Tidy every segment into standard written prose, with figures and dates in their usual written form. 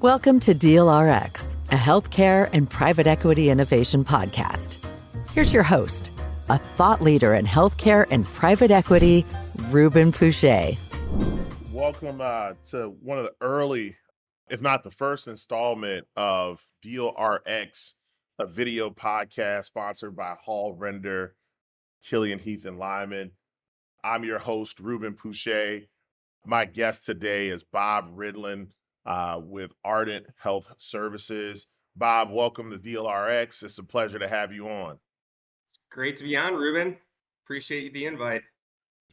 Welcome to Deal RX, a healthcare and private equity innovation podcast. Here's your host, a thought leader in healthcare and private equity, Rubin Pusha. Welcome to one of the early, if not the first installment of Deal RX, a video podcast sponsored by Hall Render, Killian Heath and Lyman. I'm your host, Rubin Pusha. My guest today is Bob Ridlen with Ardent Health Services. Bob, welcome to Deal RX. It's a pleasure to have you on. It's great to be on, Rubin. Appreciate the invite.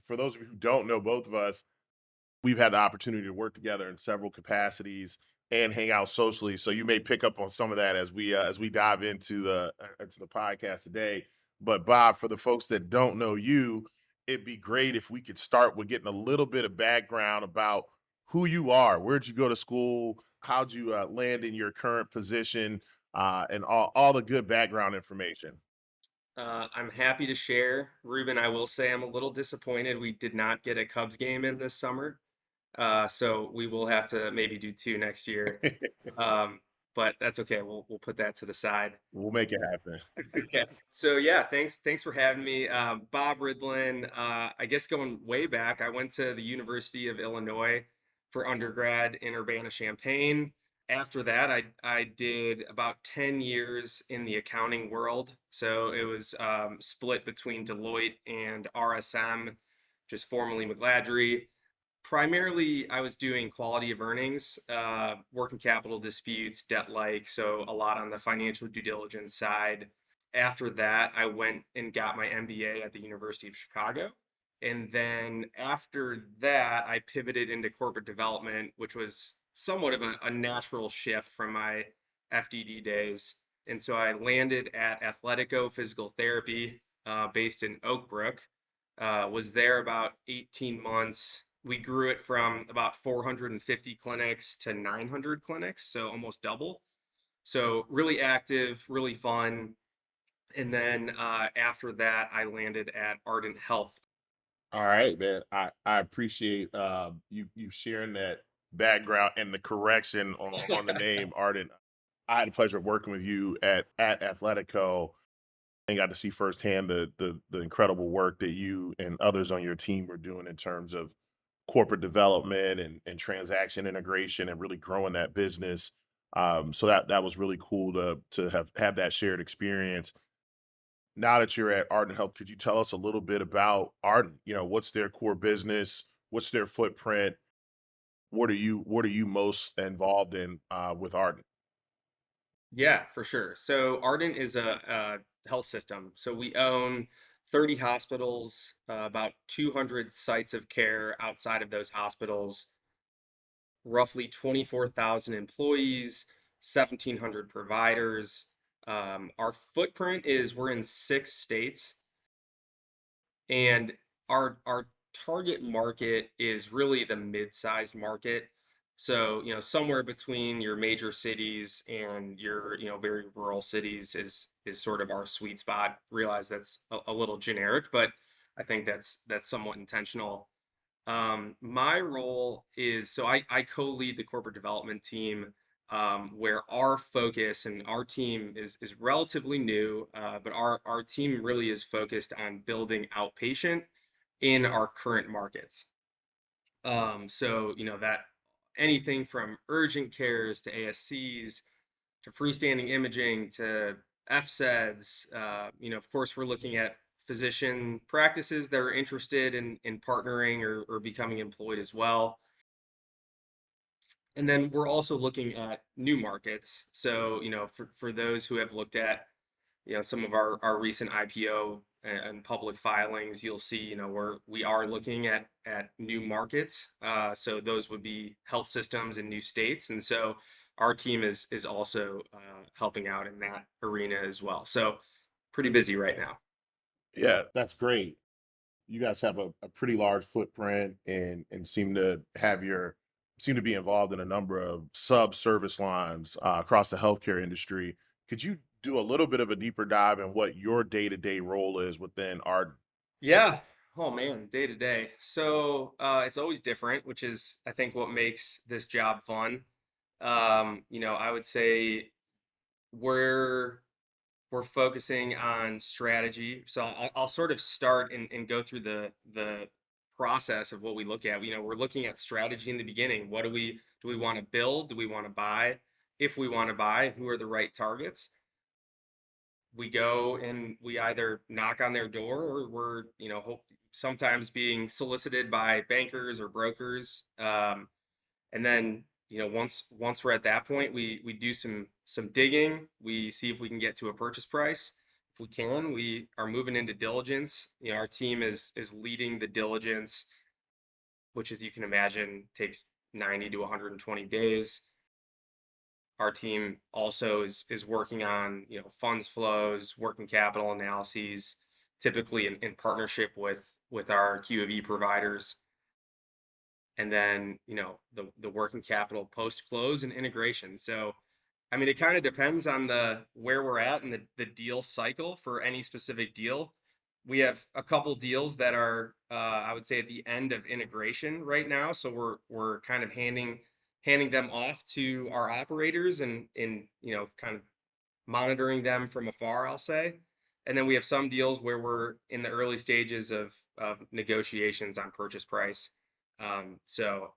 For those of you who don't know both of us, we've had the opportunity to work together in several capacities and hang out socially. So you may pick up on some of that as we dive into the podcast today. But Bob, for the folks that don't know you, it'd be great if we could start with getting a little bit of background about who you are. Where'd you go to school? How'd you land in your current position? And all the good background information. I'm happy to share. Rubin, I will say I'm a little disappointed we did not get a Cubs game in this summer. So we will have to maybe do two next year. But that's okay. We'll put that to the side. We'll make it happen. Okay. So yeah, thanks for having me. Bob Ridlen, I guess going way back, I went to the University of Illinois for undergrad in Urbana-Champaign. After that, I did about 10 years in the accounting world. So it was split between Deloitte and RSM, just formerly McGladrey. Primarily, I was doing quality of earnings, working capital disputes, debt-like, so a lot on the financial due diligence side. After that, I went and got my MBA at the University of Chicago. And then after that, I pivoted into corporate development, which was somewhat of a natural shift from my FDD days. And so I landed at Athletico Physical Therapy, based in Oak Brook. Was there about 18 months. We grew it from about 450 clinics to 900 clinics, so almost double. So really active, really fun. And then after that, I landed at Ardent Health. All right, man. I appreciate you sharing that background and the correction on the name Ardent. I had the pleasure of working with you at Athletico and got to see firsthand the incredible work that you and others on your team were doing in terms of corporate development and transaction integration and really growing that business. So that was really cool to have that shared experience. Now that you're at Ardent Health, could you tell us a little bit about Ardent? What's their core business? What's their footprint? What are you most involved in with Ardent? Yeah, for sure. So Ardent is a health system. So we own 30 hospitals, about 200 sites of care outside of those hospitals, roughly 24,000 employees, 1,700 providers. Our footprint is we're in 6 states, and our target market is really the mid-sized market. So, somewhere between your major cities and your, very rural cities is sort of our sweet spot. Realize that's a little generic, but I think that's somewhat intentional. My role is so I co-lead the corporate development team, where our focus and our team is relatively new, but our team really is focused on building outpatient in our current markets. So that anything from urgent cares to ASCs to freestanding imaging to FSEDs. Of course, we're looking at physician practices that are interested in partnering or becoming employed as well. And then we're also looking at new markets. So, for those who have looked at, some of our recent IPO and public filings, you'll see, we are looking at new markets. So those would be health systems in new states. And so our team is also helping out in that arena as well. So pretty busy right now. Yeah, that's great. You guys have a pretty large footprint and seem to be involved in a number of sub-service lines across the healthcare industry. Could you do a little bit of a deeper dive in what your day-to-day role is within Ardent? Yeah. Oh man, day to day. So it's always different, which is I think what makes this job fun. I would say we're we're focusing on strategy. So I'll sort of start and go through the process of what we look at. We're looking at strategy in the beginning. What do we want to build? Do we want to buy? If we want to buy, who are the right targets? We go and we either knock on their door, or we're, sometimes being solicited by bankers or brokers. And then, once we're at that point, we do some digging. We see if we can get to a purchase price. If we can, we are moving into diligence. Our team is leading the diligence, which, as you can imagine, takes 90 to 120 days. Our team also is working on, funds flows, working capital analyses, typically in partnership with our Q of E providers. And then, the working capital post close and integration. So, I mean, it kind of depends on the where we're at in the deal cycle for any specific deal. We have a couple deals that are, I would say, at the end of integration right now. So we're kind of handing them off to our operators, and kind of monitoring them from afar, I'll say. And then we have some deals where we're in the early stages of negotiations on purchase price. So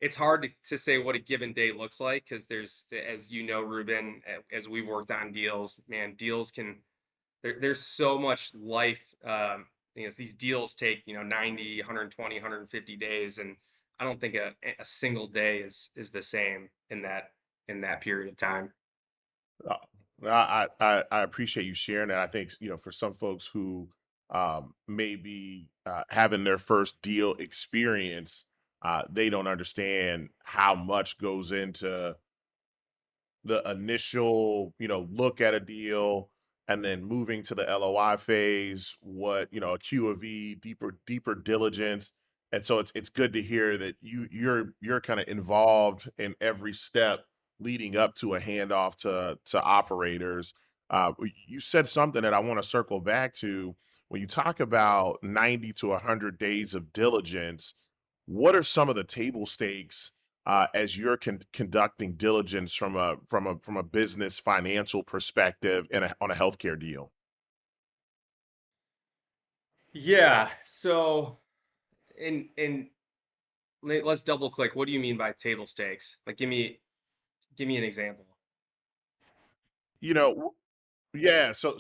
it's hard to say what a given day looks like, because there's, as you know, Rubin, as we've worked on deals, man, deals there's so much life. These deals take, 90, 120, 150 days. And I don't think a single day is the same in that period of time. Uh, I appreciate you sharing that. I think, for some folks who may be having their first deal experience, they don't understand how much goes into the initial, look at a deal, and then moving to the LOI phase, what, a Q of E, deeper diligence. And so it's good to hear that you're kind of involved in every step leading up to a handoff to operators. You said something that I want to circle back to. When you talk about 90 to 100 days of diligence, what are some of the table stakes as you're conducting diligence from a business financial perspective on a healthcare deal? Yeah. So, in let's double click. What do you mean by table stakes? Like, give me an example. You know, Yeah, so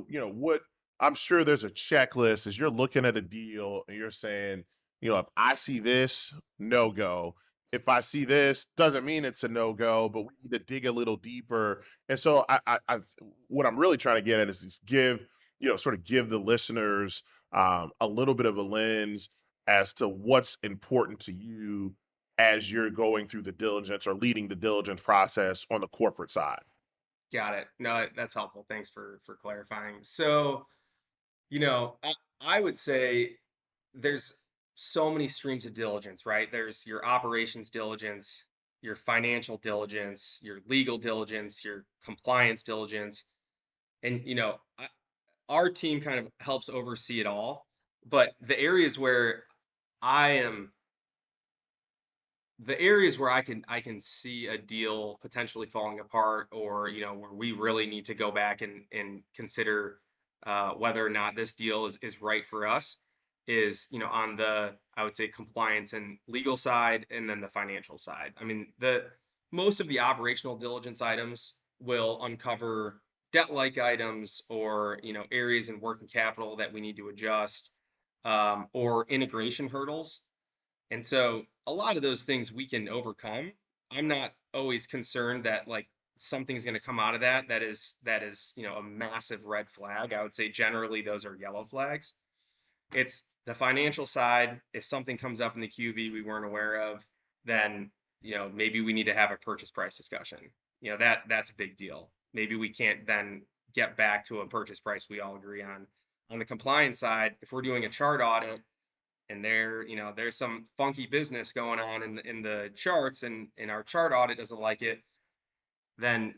what I'm sure there's a checklist as you're looking at a deal and you're saying, if I see this, no go. If I see this, doesn't mean it's a no go, but we need to dig a little deeper. And so I've what I'm really trying to get at is just sort of give the listeners a little bit of a lens as to what's important to you as you're going through the diligence or leading the diligence process on the corporate side. Got it. No, that's helpful. Thanks for clarifying. So, I would say there's so many streams of diligence, right? There's your operations diligence, your financial diligence, your legal diligence, your compliance diligence. And, our team kind of helps oversee it all. But I am the areas where I can see a deal potentially falling apart, or where we really need to go back and consider whether or not this deal is right for us, is, on the, I would say, compliance and legal side, and then the financial side. I mean, the most of the operational diligence items will uncover debt-like items, or areas in working capital that we need to adjust, or integration hurdles. And so a lot of those things we can overcome. I'm not always concerned that, like, something's going to come out of that is a massive red flag. I would say generally those are yellow flags. It's the financial side. If something comes up in the QV we weren't aware of, then maybe we need to have a purchase price discussion. That's a big deal. Maybe we can't then get back to a purchase price we all agree on. On the compliance side, if we're doing a chart audit, and there's some funky business going on in the charts, and our chart audit doesn't like it, then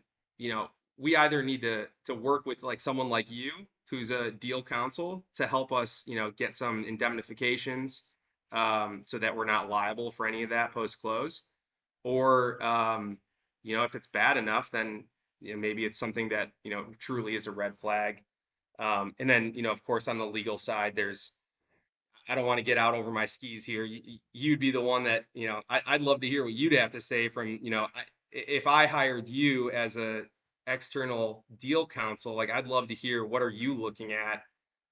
we either need to work with, like, someone like you, who's a deal counsel, to help us get some indemnifications, so that we're not liable for any of that post close. or if it's bad enough, then maybe it's something that truly is a red flag. And then of course, on the legal side, I don't want to get out over my skis here. You'd be the one that I'd love to hear what you'd have to say from if I hired you as a external deal counsel, like I'd love to hear what are you looking at.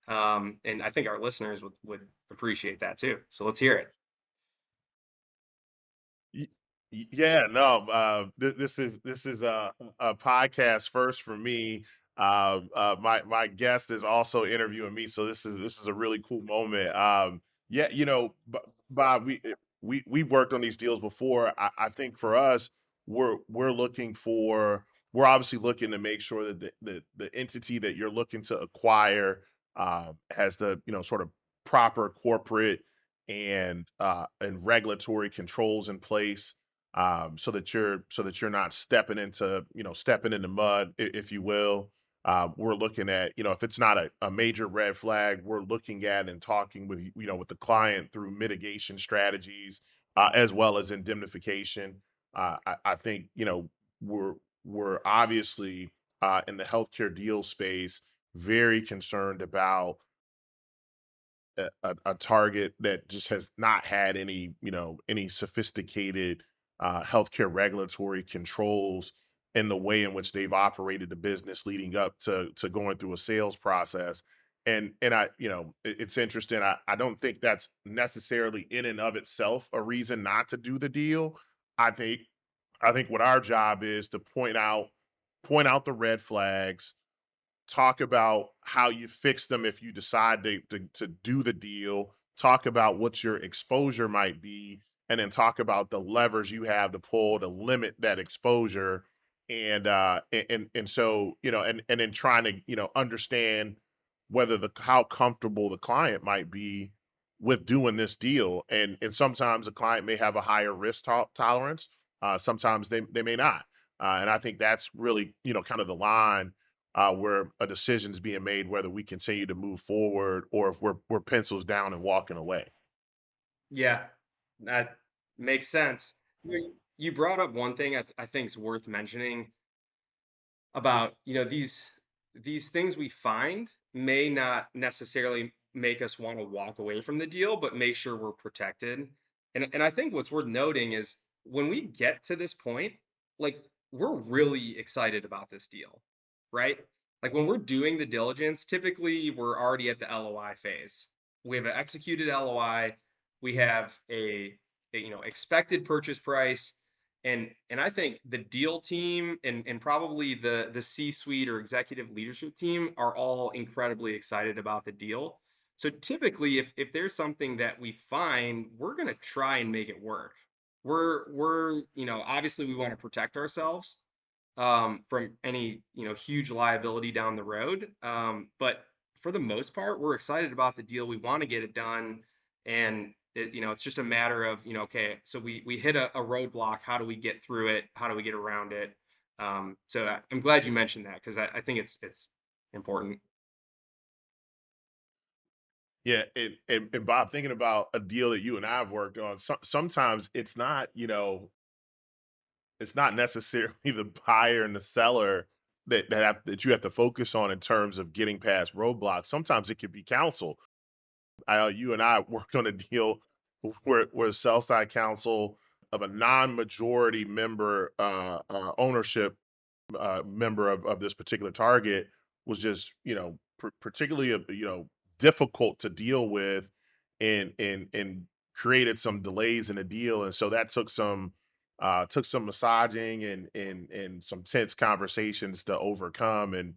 And I think our listeners would appreciate that too. So let's hear it. Y- Yeah, no, this is a podcast first for me. My guest is also interviewing me, so this is a really cool moment. Yeah, Bob, we've worked on these deals before. I think for us, we're looking for we're obviously looking to make sure that the entity that you're looking to acquire has the sort of proper corporate and regulatory controls in place, so that you're not stepping in the mud, if you will. We're looking at, if it's not a major red flag, we're looking at and talking with the client through mitigation strategies, as well as indemnification. I think, we're we're obviously, in the healthcare deal space, very concerned about a target that just has not had any sophisticated healthcare regulatory controls in the way in which they've operated the business leading up to going through a sales process. And it's interesting. I don't think that's necessarily in and of itself a reason not to do the deal. I think i think what our job is to point out the red flags, talk about how you fix them if you decide to do the deal, talk about what your exposure might be, and then talk about the levers you have to pull to limit that exposure. And so, and then trying to, understand whether the how comfortable the client might be with doing this deal. And sometimes the client may have a higher risk tolerance. Sometimes they may not. And I think that's really, kind of the line where a decision is being made whether we continue to move forward or if we're pencils down and walking away. Yeah, that makes sense. You brought up one thing I think is worth mentioning about these things we find may not necessarily make us want to walk away from the deal, but make sure we're protected. And I think what's worth noting is when we get to this point, like we're really excited about this deal, right? Like when we're doing the diligence, typically we're already at the LOI phase. We have an executed LOI, we have a expected purchase price, and I think the deal team and probably the C-suite or executive leadership team are all incredibly excited about the deal. So typically, if there's something that we find, we're gonna try and make it work. We're obviously we want to protect ourselves from any huge liability down the road. But for the most part, we're excited about the deal. We want to get it done, and it's just a matter of okay, so we hit a roadblock. How do we get through it? How do we get around it? So I'm glad you mentioned that because I think it's important. Yeah, and Bob, thinking about a deal that you and I have worked on, sometimes it's not necessarily the buyer and the seller that you have to focus on in terms of getting past roadblocks. Sometimes it could be counsel. I know you and I worked on a deal where sell side counsel of a non-majority member ownership member of this particular target was just particularly difficult to deal with, and created some delays in the deal. And so that took some massaging and some tense conversations to overcome. And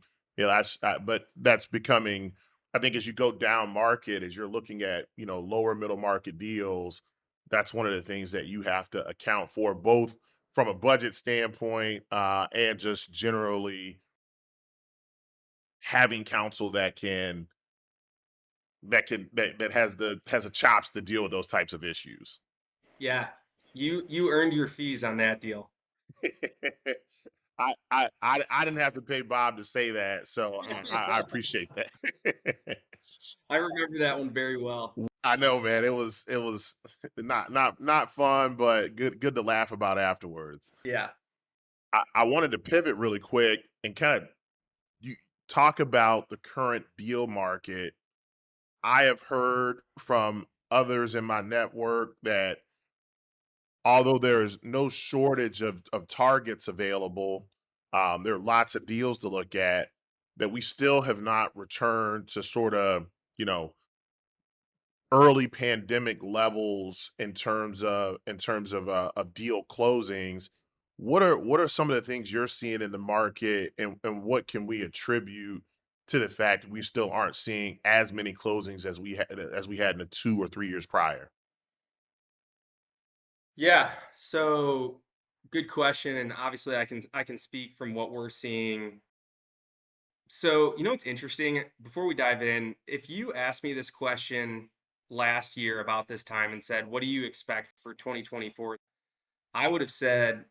but that's becoming, I think, as you go down market, as you're looking at lower middle market deals, that's one of the things that you have to account for, both from a budget standpoint, and just generally having counsel that has the chops to deal with those types of issues. Yeah, you earned your fees on that deal. I didn't have to pay Bob to say that, so I appreciate that. I remember that one very well. I know, man. It was not fun, but good to laugh about afterwards. Yeah. I wanted to pivot really quick and kind of you talk about the current deal market. I have heard from others in my network that although there is no shortage of targets available, there are lots of deals to look at that we still have not returned to sort of, you know, early pandemic levels in terms of deal closings. What are some of the things you're seeing in the market, and what can we attribute to the fact that we still aren't seeing as many closings as we had in the 2 or 3 years prior? Yeah. So good question. And obviously I can speak from what we're seeing. So, what's interesting before we dive in, if you asked me this question last year about this time and said, what do you expect for 2024? I would have said,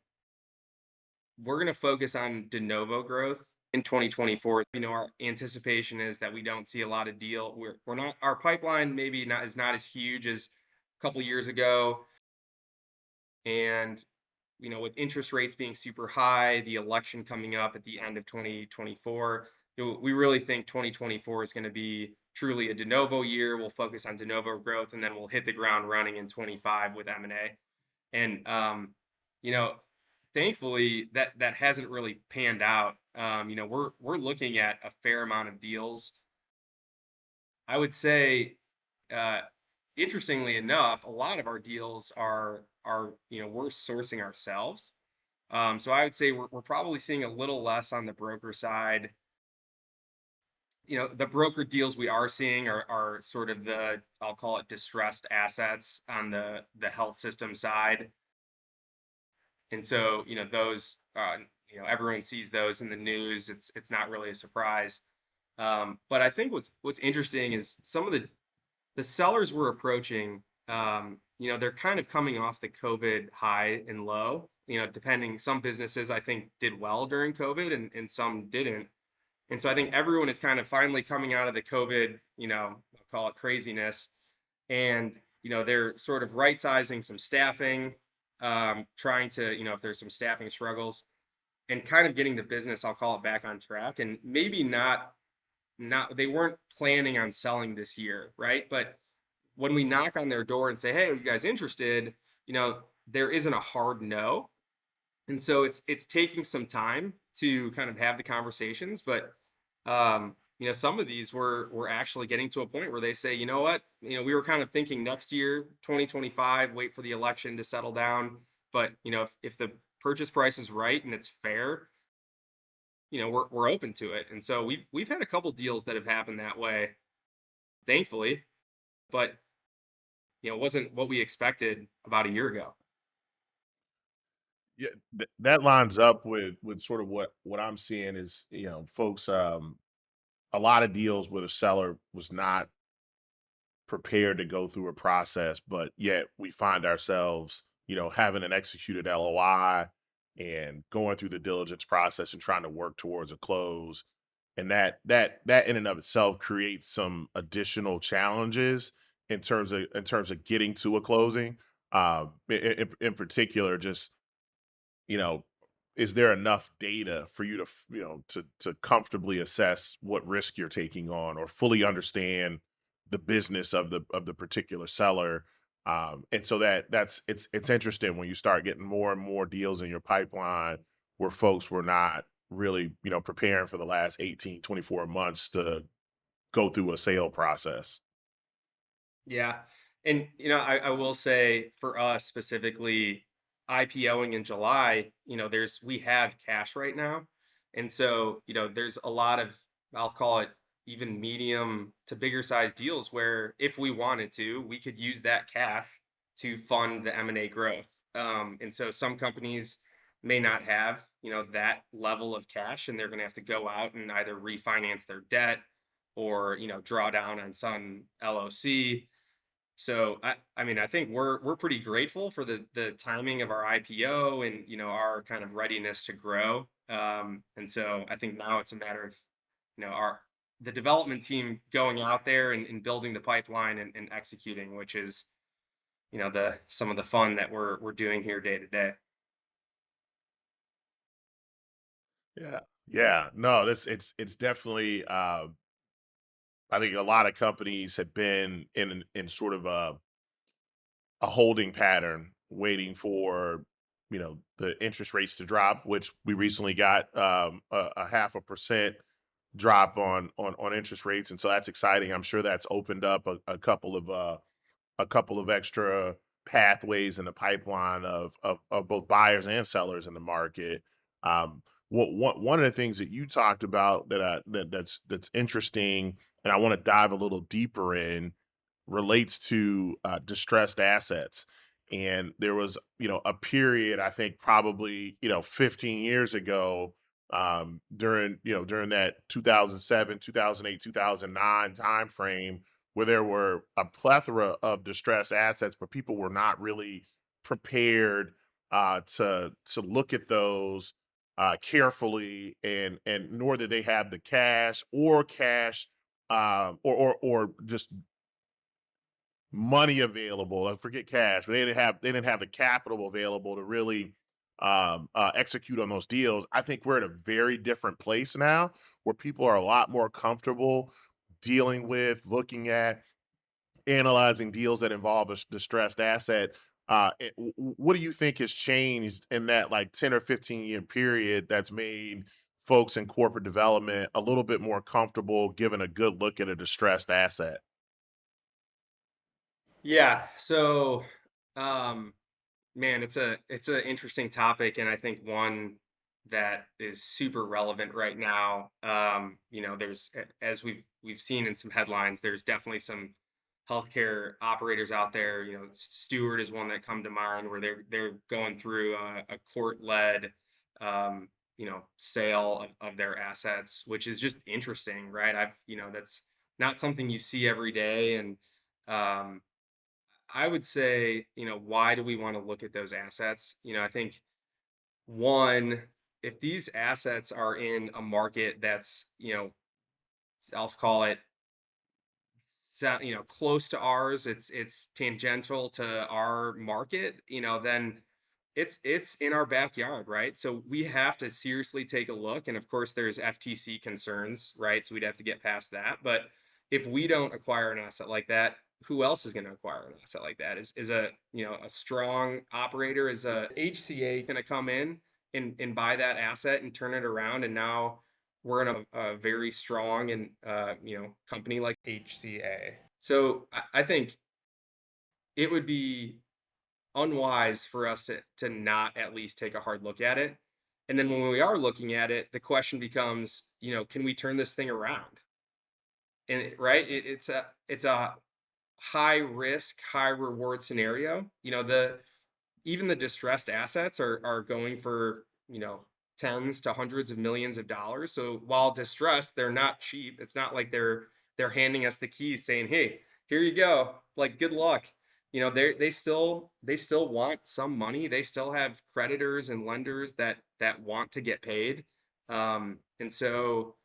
we're going to focus on de novo growth in 2024. Our anticipation is that we don't see a lot of deal. We're not, our pipeline maybe not is not as huge as a couple years ago. And with interest rates being super high, the election coming up at the end of 2024, we really think 2024 is going to be truly a de novo year. We'll focus on de novo growth, and then we'll hit the ground running in 25 with M&A. And you know, thankfully that hasn't really panned out. We're looking at a fair amount of deals. I would say, uh, interestingly enough, a lot of our deals are we're sourcing ourselves. So I would say we're probably seeing a little less on the broker side. The broker deals we are seeing are sort of the, I'll call it, distressed assets on the health system side. And so, those, everyone sees those in the news. It's not really a surprise. But I think what's interesting is some of the sellers we're approaching. They're kind of coming off the COVID high and low. Depending, some businesses I think did well during COVID, and some didn't. And so I think everyone is kind of finally coming out of the COVID, I'll call it craziness, and they're sort of right sizing some staffing, trying to, if there's some staffing struggles, and kind of getting the business, I'll call it, back on track. And maybe not they weren't planning on selling this year, right? But when we knock on their door and say, hey, are you guys interested? There isn't a hard no. And so it's taking some time to kind of have the conversations. But some of these we're actually getting to a point where they say, you know what, we were kind of thinking next year, 2025, wait for the election to settle down. But if the purchase price is right and it's fair, we're open to it. And so we've had a couple deals that have happened that way, thankfully, but it wasn't what we expected about a year ago. Yeah, that lines up with sort of what I'm seeing is, folks, a lot of deals where the seller was not prepared to go through a process, but yet we find ourselves, having an executed LOI and going through the diligence process and trying to work towards a close. And that in and of itself creates some additional challenges in terms of getting to a closing. In particular, just, you know, is there enough data for you to, to comfortably assess what risk you're taking on or fully understand the business of the particular seller? And so it's interesting when you start getting more and more deals in your pipeline where folks were not really, preparing for the last 18, 24 months to go through a sale process. Yeah. And I will say for us specifically, IPOing in July, we have cash right now. And so, there's a lot of, I'll call it, even medium to bigger size deals where if we wanted to, we could use that cash to fund the M&A growth. And so some companies may not have, that level of cash, and they're going to have to go out and either refinance their debt or, draw down on some LOC. So I mean, I think we're pretty grateful for the timing of our IPO and our kind of readiness to grow. And so I think now it's a matter of our the development team going out there and building the pipeline and executing, which is, the some of the fun that we're doing here day to day. Yeah. Yeah. No, it's definitely I think a lot of companies have been in sort of a holding pattern waiting for, the interest rates to drop, which we recently got a 0.5% drop on interest rates. And so that's exciting. I'm sure that's opened up a couple of extra pathways in the pipeline of both buyers and sellers in the market. One of the things that you talked about that's interesting, and I want to dive a little deeper in, relates to distressed assets. And there was, a period, I think probably, 15 years ago, during that 2007, 2008, 2009 timeframe, where there were a plethora of distressed assets, but people were not really prepared to look at those carefully, and nor did they have the cash or just money available. I forget cash, but they didn't have the capital available to really execute on those deals. I think we're at a very different place now, where people are a lot more comfortable dealing with, looking at, analyzing deals that involve a distressed asset. What do you think has changed in that like 10 or 15-year period that's made folks in corporate development a little bit more comfortable giving a good look at a distressed asset? Yeah. So, um, man, it's a interesting topic, and I think one that is super relevant right now. There's as we've seen in some headlines, there's definitely some healthcare operators out there. Steward is one that come to mind, where they're going through a court-led, sale of their assets, which is just interesting, right? That's not something you see every day, and um, I would say, why do we want to look at those assets? I think one, if these assets are in a market that's, I'll call it, close to ours, it's tangential to our market, then it's in our backyard, right? So we have to seriously take a look. And of course, there's FTC concerns, right? So we'd have to get past that. But if we don't acquire an asset like that, who else is going to acquire an asset like that? Is a strong operator, is a HCA going to come in and buy that asset and turn it around? And now we're in a very strong and company like HCA. So I think it would be unwise for us to not at least take a hard look at it. And then when we are looking at it, the question becomes, can we turn this thing around? And right, it's a high risk, high reward scenario. The even the distressed assets are going for, tens to hundreds of millions of dollars. So while distressed, they're not cheap. It's not like they're handing us the keys saying, "Hey, here you go. Like, good luck." They still want some money. They still have creditors and lenders that want to get paid. And so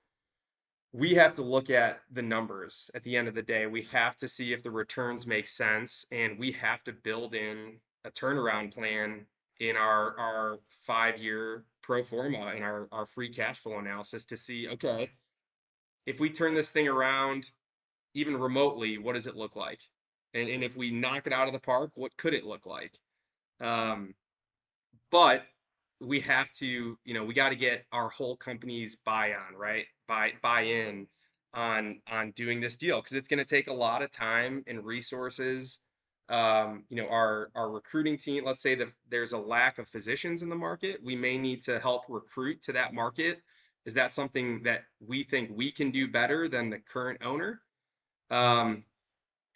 we have to look at the numbers at the end of the day. We have to see if the returns make sense, and we have to build in a turnaround plan in our 5-year pro forma and our free cash flow analysis to see, okay, if we turn this thing around even remotely, what does it look like? And if we knock it out of the park, what could it look like? Um, but we have to, we got to get our whole company's buy-on, right? Buy-in on doing this deal, because it's going to take a lot of time and resources. Our recruiting team, let's say that there's a lack of physicians in the market, we may need to help recruit to that market. Is that something that we think we can do better than the current owner? Um,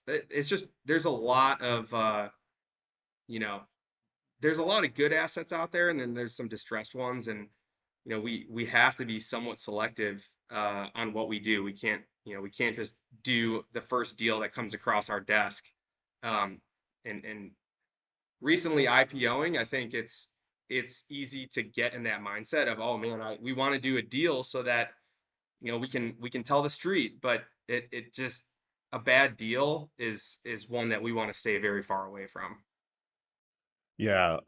it's just there's a lot of you know there's a lot of good assets out there, and then there's some distressed ones. And we have to be somewhat selective on what we do. We can't just do the first deal that comes across our desk. Um, and recently IPOing, I think it's easy to get in that mindset of, oh man, we want to do a deal so that we can tell the street, but it just a bad deal is one that we want to stay very far away from. Yeah,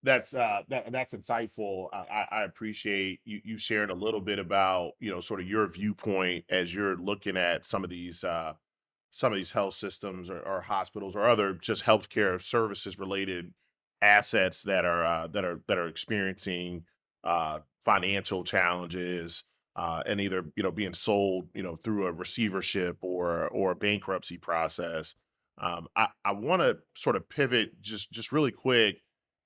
that's insightful. I appreciate you sharing a little bit about, sort of your viewpoint as you're looking at some of these health systems or hospitals or other just healthcare services related assets that are experiencing financial challenges, and either being sold through a receivership or a bankruptcy process. I want to sort of pivot just really quick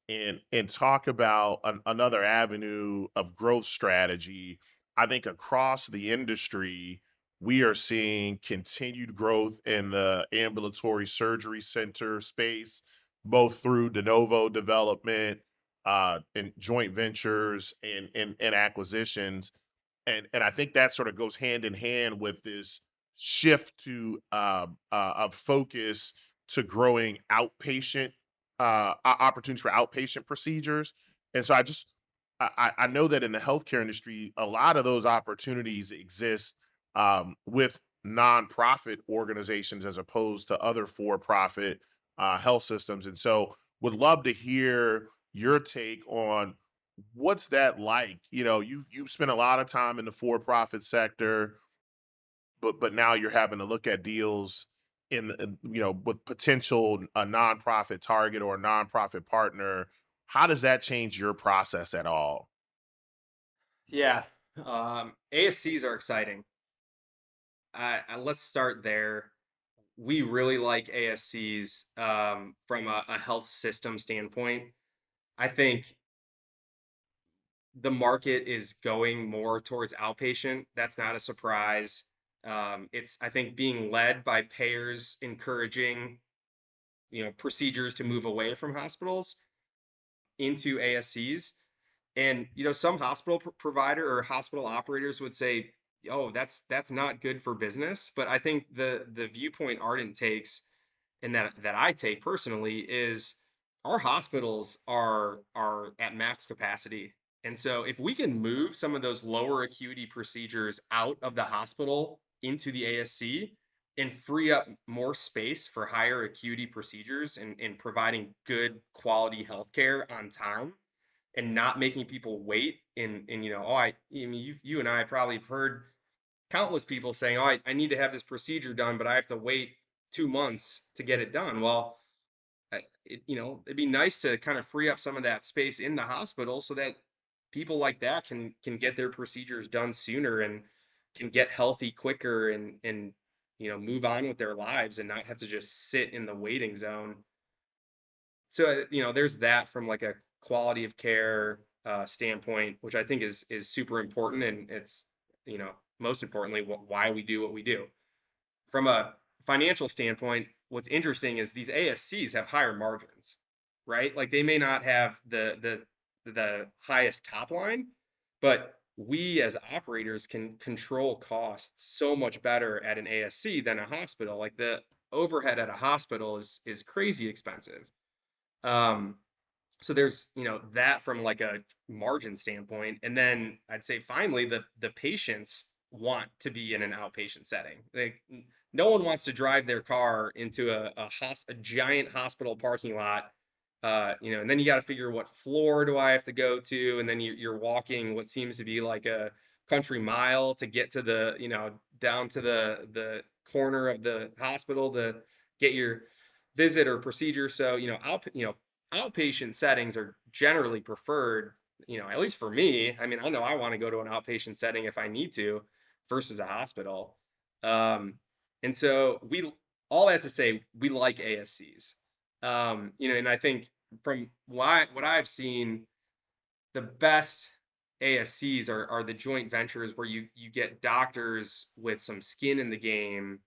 and talk about another avenue of growth strategy. I think across the industry, we are seeing continued growth in the ambulatory surgery center space, both through de novo development, and joint ventures and acquisitions. And I think that sort of goes hand in hand with this shift to of focus to growing outpatient opportunities for outpatient procedures. And so I know that in the healthcare industry, a lot of those opportunities exist with nonprofit organizations as opposed to other for-profit health systems. And so would love to hear your take on what's that like. You've spent a lot of time in the for-profit sector, but now you're having to look at deals with potential a nonprofit target or a nonprofit partner. How does that change your process at all? Yeah. ASCs are exciting. Let's start there. We really like ASCs from a health system standpoint. I think the market is going more towards outpatient. That's not a surprise. It's, I think, being led by payers encouraging, procedures to move away from hospitals into ASCs. And some hospital provider or hospital operators would say, "Oh, that's not good for business." But I think the viewpoint Ardent takes, and that I take personally, is our hospitals are at max capacity. And so if we can move some of those lower acuity procedures out of the hospital into the ASC and free up more space for higher acuity procedures and providing good quality healthcare on time and not making people wait and I mean you and I probably have heard countless people saying, "Oh, I need to have this procedure done, but I have to wait 2 months to get it done." Well, it'd be nice to kind of free up some of that space in the hospital so that people like that can get their procedures done sooner and can get healthy quicker and move on with their lives and not have to just sit in the waiting zone. So there's that from like a quality of care standpoint, which I think is super important, and it's most importantly why we do what we do. From a financial standpoint, what's interesting is these ASCs have higher margins, right? Like they may not have the highest top line, but we as operators can control costs so much better at an ASC than a hospital. Like the overhead at a hospital is crazy expensive. Um, so there's that from like a margin standpoint, and then I'd say finally the patients want to be in an outpatient setting. No one wants to drive their car into a giant hospital parking lot, and then you got to figure what floor do I have to go to, and then you're walking what seems to be like a country mile to get to the down to the corner of the hospital to get your visit or procedure. So outpatient settings are generally preferred, at least for me. I mean, I know I want to go to an outpatient setting if I need to versus a hospital. Um, and so all that to say, we like ASCs. And I think from what I've seen, the best ASCs are the joint ventures where you get doctors with some skin in the game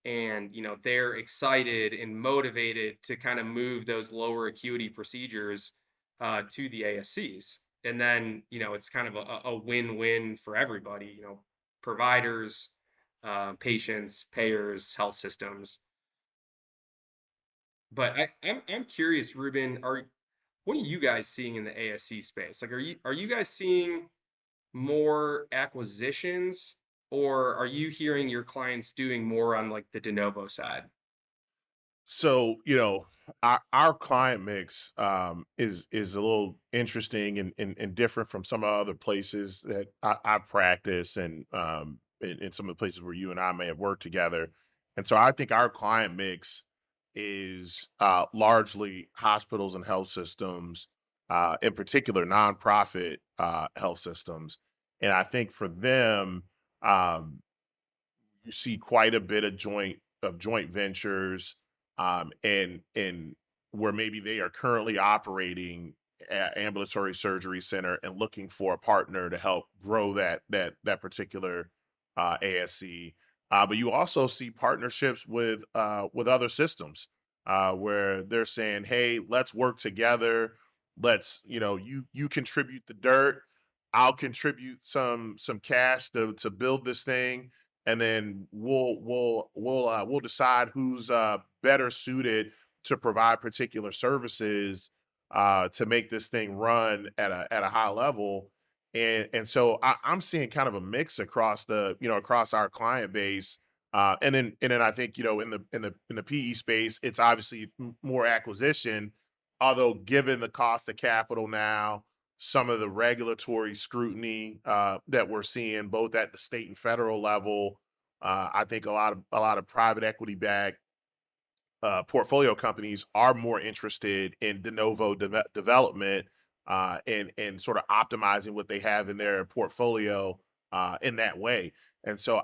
and they're excited and motivated to kind of move those lower acuity procedures to the ASCs. And then it's kind of a win-win for everybody, providers, patients, payers, health systems. But I'm curious, Rubin, what are you guys seeing in the ASC space? Like, are you guys seeing more acquisitions, or are you hearing your clients doing more on like the de novo side? So, our client mix is a little interesting and different from some other places that I practice and in some of the places where you and I may have worked together. And so I think our client mix is largely hospitals and health systems, in particular nonprofit health systems. And I think for them, um, you see quite a bit of joint ventures, and where maybe they are currently operating ambulatory surgery center and looking for a partner to help grow that particular ASC. But you also see partnerships with other systems where they're saying, "Hey, let's work together. Let's you contribute the dirt, I'll contribute some cash to build this thing, and then we'll decide who's better suited to provide particular services to make this thing run at a high level." And so I'm seeing kind of a mix across across our client base. And then I think in the PE space, it's obviously more acquisition, although given the cost of capital now, some of the regulatory scrutiny that we're seeing both at the state and federal level. I think a lot of private equity backed portfolio companies are more interested in de novo development and sort of optimizing what they have in their portfolio in that way. And so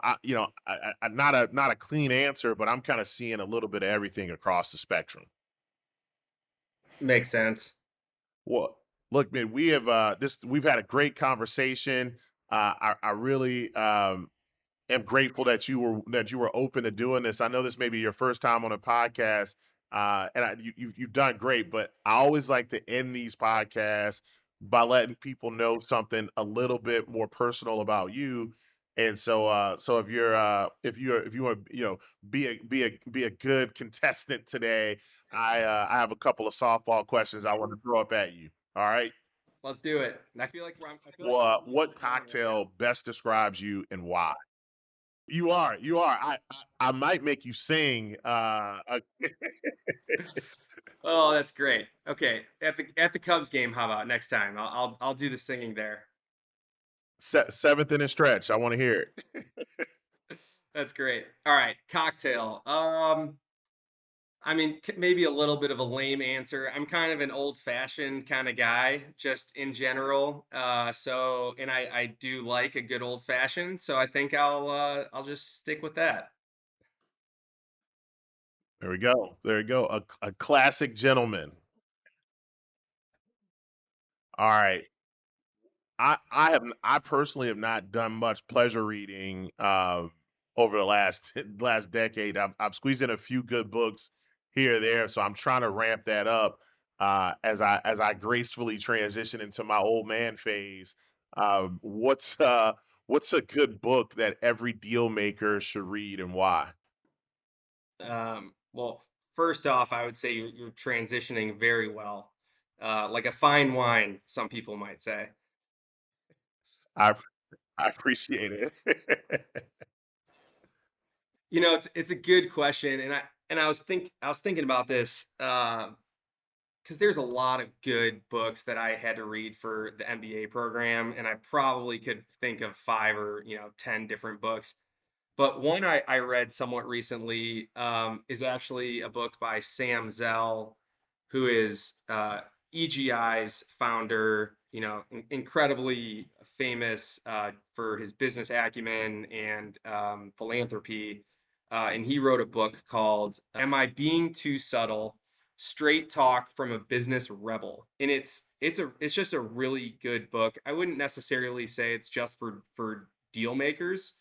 not a clean answer, but I'm kind of seeing a little bit of everything across the spectrum. Makes sense. Well, look, man, we've had a great conversation. I really am grateful that you were open to doing this. I know this may be your first time on a podcast, and you've done great. But I always like to end these podcasts by letting people know something a little bit more personal about you. And so if you want to be a good contestant today, I have a couple of softball questions I want to throw up at you. All right. Let's do it. And I feel like Well, I'm what winning right now. cocktail best describes you and why? You are. I might make you sing. Oh, that's great. Okay, at the Cubs game, how about next time? I'll do the singing there. Seventh inning stretch. I want to hear it. That's great. All right, cocktail. I mean, maybe a little bit of a lame answer. I'm kind of an old-fashioned kind of guy, just in general. And I do like a good old-fashioned, so I think I'll just stick with that. There we go. There we go. A classic gentleman. All right. I personally have not done much pleasure reading over the last decade. I've squeezed in a few good books here or there, so I'm trying to ramp that up as I gracefully transition into my old man phase. What's a good book that every deal maker should read and why? Well, first off, I would say you're transitioning very well, like a fine wine, some people might say. I I appreciate it. It's a good question, and I was thinking about this because there's a lot of good books that I had to read for the MBA program, and I probably could think of 5 or 10 different books. But one I read somewhat recently is actually a book by Sam Zell, who is EGI's founder, incredibly famous for his business acumen and philanthropy. And he wrote a book called Am I Being Too Subtle? Straight Talk from a Business Rebel. And it's just a really good book. I wouldn't necessarily say it's just for deal makers,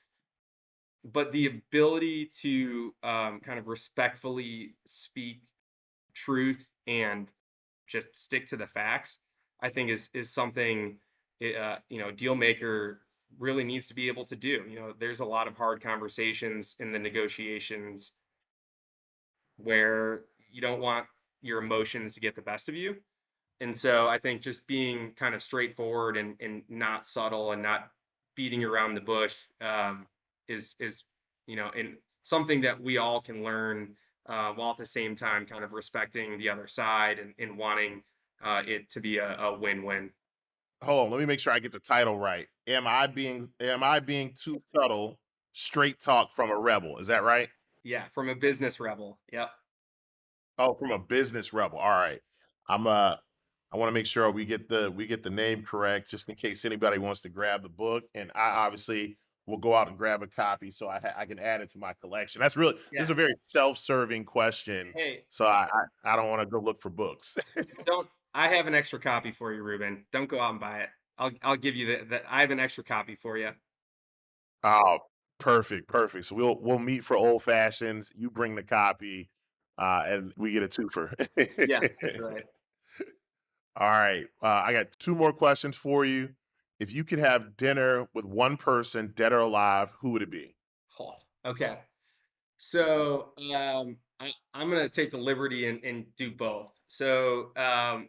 but the ability to kind of respectfully speak truth and just stick to the facts, I think is something deal maker really needs to be able to do. There's a lot of hard conversations in the negotiations where you don't want your emotions to get the best of you. And so I think just being kind of straightforward and not subtle and not beating around the bush, is in something that we all can learn, while at the same time kind of respecting the other side and wanting it to be a win-win. Hold on, let me make sure I get the title right. Am I being too subtle? Straight talk from a rebel. Is that right? Yeah, from a business rebel. Yep. Oh, from a business rebel. All right. I'm I want to make sure we get the name correct just in case anybody wants to grab the book, and I obviously will go out and grab a copy so I can add it to my collection. This is Yeah. a very self-serving question, Hey, so I don't want to go look for books. don't I have an extra copy for you, Ruben. Don't go out and buy it. I'll give you the I have an extra copy for you. Oh, perfect, perfect. So we'll meet for old fashions. You bring the copy, and we get a twofer. Yeah, that's right. All right. I got two more questions for you. If you could have dinner with one person, dead or alive, who would it be? Oh, okay. So I'm gonna take the liberty and do both. So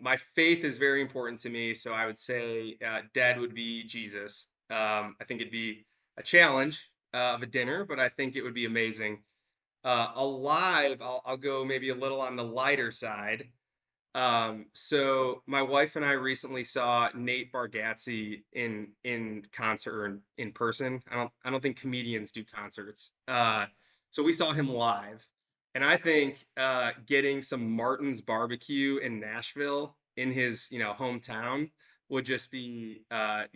my faith is very important to me. So I would say dad would be Jesus. I think it'd be a challenge of a dinner, but I think it would be amazing. Alive, I'll go maybe a little on the lighter side. So my wife and I recently saw Nate Bargatze in concert or in person. I don't think comedians do concerts. So we saw him live, and I think getting some Martin's barbecue in Nashville in his hometown would just be a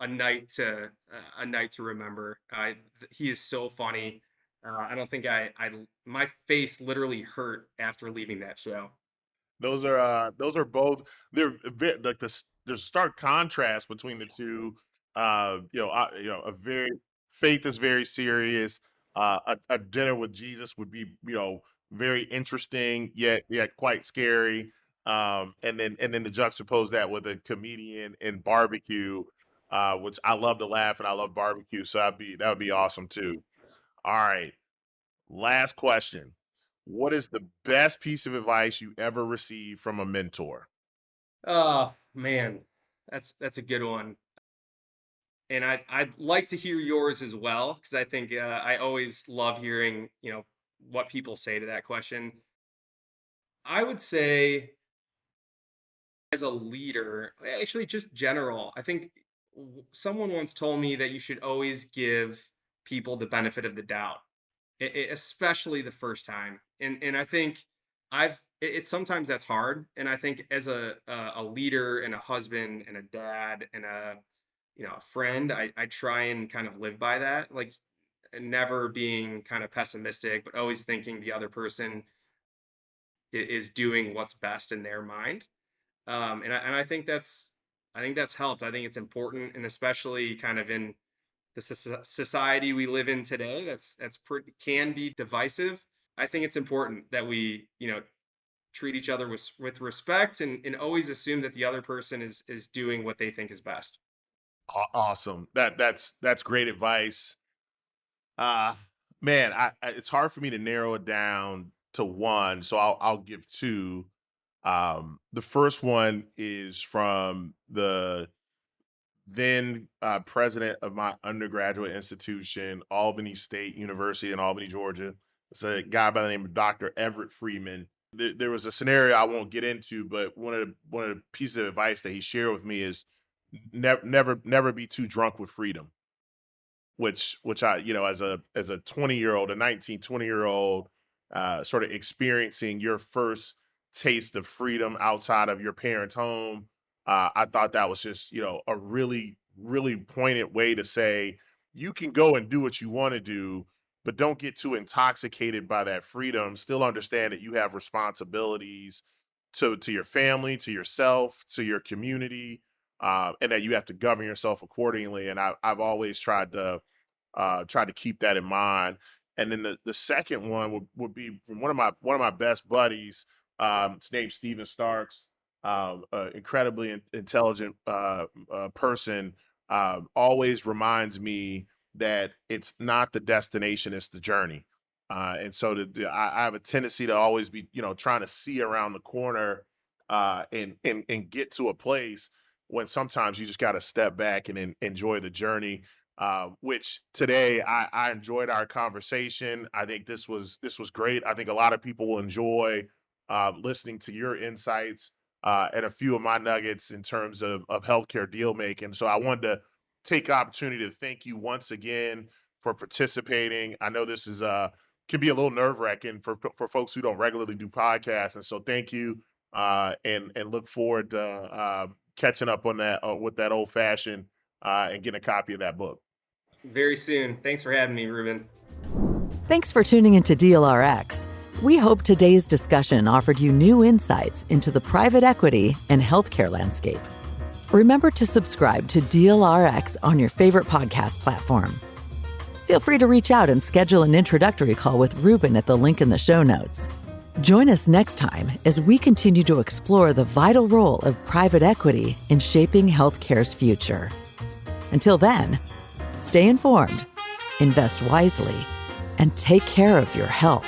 night to remember. He is so funny. I don't think I my face literally hurt after leaving that show. Those are both like there's stark contrast between the two. A very faith is very serious. A dinner with Jesus would be very interesting yet quite scary. And then to juxtapose that with a comedian and barbecue, which I love to laugh and I love barbecue, so that would be awesome too. All right. Last question. What is the best piece of advice you ever received from a mentor? Oh man, that's a good one. And I'd like to hear yours as well because I think I always love hearing what people say to that question. I would say as a leader, actually just general. I think someone once told me that you should always give people the benefit of the doubt, especially the first time. And I think it's sometimes that's hard. And I think as a leader and a husband and a dad and a friend, I try and kind of live by that, like never being kind of pessimistic, but always thinking the other person is doing what's best in their mind. And I think that's helped. I think it's important, and especially kind of in the society we live in today, that's pretty can be divisive. I think it's important that we treat each other with respect and always assume that the other person is doing what they think is best. Awesome. That's great advice. Uh Man, it's hard for me to narrow it down to one, so I'll give two. The first one is from the then president of my undergraduate institution, Albany State University in Albany, Georgia. It's a guy by the name of Dr. Everett Freeman. There was a scenario I won't get into, but one of the pieces of advice that he shared with me is never be too drunk with freedom, which I, as a 20-year-old, a 19, 20-year-old, sort of experiencing your first taste of freedom outside of your parents' home. I thought that was just, a really, really poignant way to say you can go and do what you want to do, but don't get too intoxicated by that freedom. Still understand that you have responsibilities to your family, to yourself, to your community, and that you have to govern yourself accordingly. And I've always tried to keep that in mind. And then the second one would be from one of my best buddies. His name's Steven Starks, incredibly intelligent person. Always reminds me that it's not the destination, it's the journey. And so I have a tendency to always be, trying to see around the corner and get to a place when sometimes you just got to step back and enjoy the journey. which today I enjoyed our conversation. I think this was great. I think a lot of people will enjoy listening to your insights and a few of my nuggets in terms of healthcare deal making. So I wanted to take the opportunity to thank you once again for participating. I know this is can be a little nerve wracking for folks who don't regularly do podcasts, and so thank you. And look forward to catching up on that with that old fashioned and getting a copy of that book. Very soon. Thanks for having me, Rubin. Thanks for tuning into DealRx. We hope today's discussion offered you new insights into the private equity and healthcare landscape. Remember to subscribe to DealRx on your favorite podcast platform. Feel free to reach out and schedule an introductory call with Rubin at the link in the show notes. Join us next time as we continue to explore the vital role of private equity in shaping healthcare's future. Until then, stay informed, invest wisely, and take care of your health.